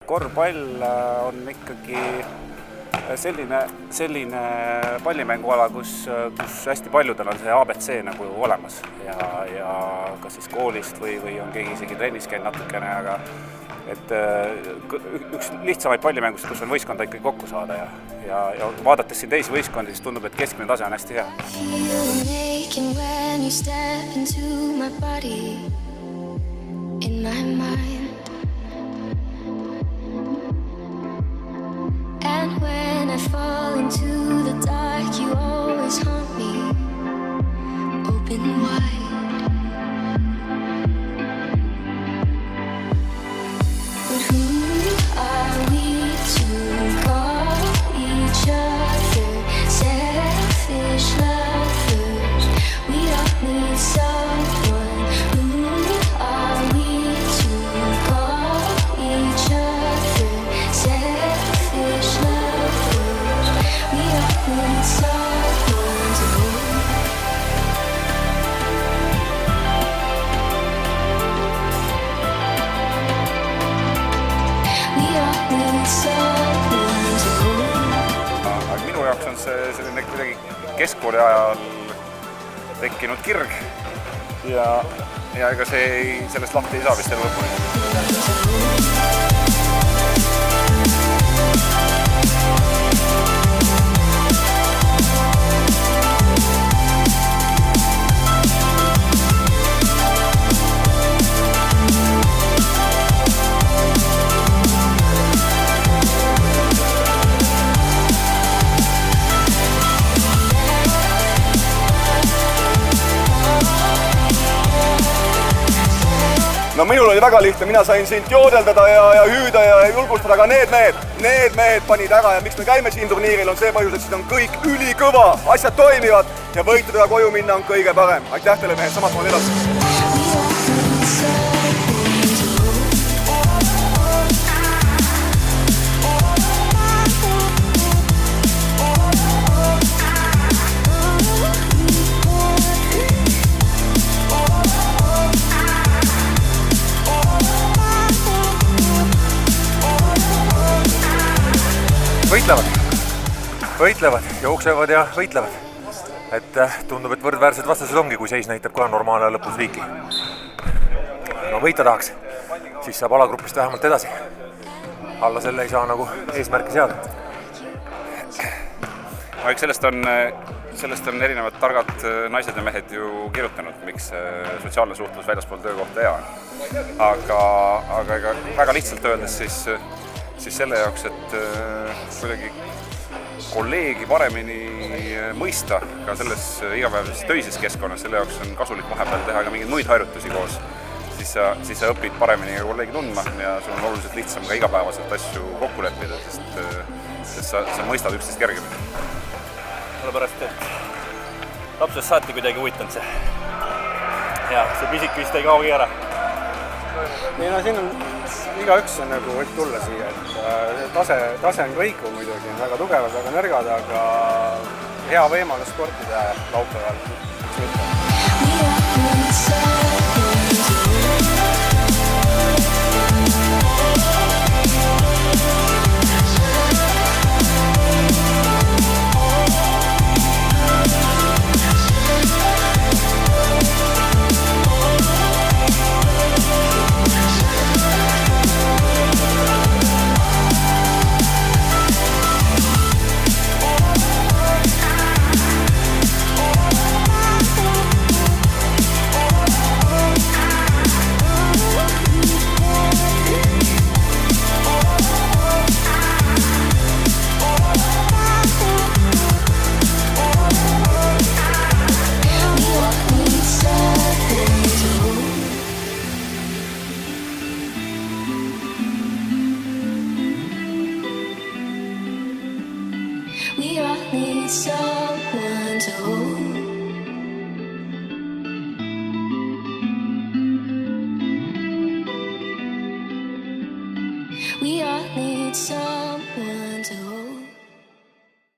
Korvpall on ikkagi selline pallimänguala, kus hästi paljudel on see ABC nagu olemas ja kas siis koolist või on keegi isegi trennis käinud natukene, aga üks lihtsamaid pallimängust, kus on võistkonda ikkagi kokku saada ja vaadates siin teisi võistkondi, siis tundub, et keskmine tase on hästi hea. And when I fall into the dark, you always haunt me, open wide. But who are we to call each other selfish lovers? We don't need someone. Who are we to call each other selfish lovers? We don't need someone to hold. We don't need someone to hold. Aga minu jaoks on see selline kuidagi keskkooli ajal tekkinud kirg ja ega sellest lahti ei saa vist elu lõpuni. No minul oli väga lihtne, mina sain sind joodeldada ja hüüda ja julgustada, aga need mehed panid ära ja miks me käime siin turniiril on see põhjus, et siin on kõik ülikõva, asjad toimivad ja võitudega koju minna on kõige parem. Aitäh teile mehed, samas moodi edasi. Võitlevad, jooksevad ja võitlevad. Et tundub, et võrdväärsed vastased ongi, kui seis näitab kohe normaalne lõpus viiki. No võita tahaks, siis saab alagrupist vähemalt edasi. Alla selle ei saa nagu eesmärki seada. Aga sellest on erinevad targad naised ja mehed ju kirjutanud, miks sotsiaalne suhtlus väljaspool töökohta hea on. Aga väga lihtsalt öeldes siis selle jaoks, et kuidagi kolleegi paremini mõista ka selles igapäevases töises keskkonnas, selle jaoks on kasulik vahepeal teha ka mingeid muid harjutusi koos, siis sa õpid paremini kolleegi tundma ja sul on oluliselt lihtsam ka igapäevaselt asju kokku leppida, sest sa mõistad üksteist kergemini. Sellepärast, et lapsest saati kuidagi huvitanud see. Ja see pisik vist ei kaugi ära. Nii, no siin on igaüks on nagu võib tulla siia, et tase on kõikuv muidugi, on väga tugevad, väga nõrgad, aga hea võimalus sportida laupäeval. We don't need someone.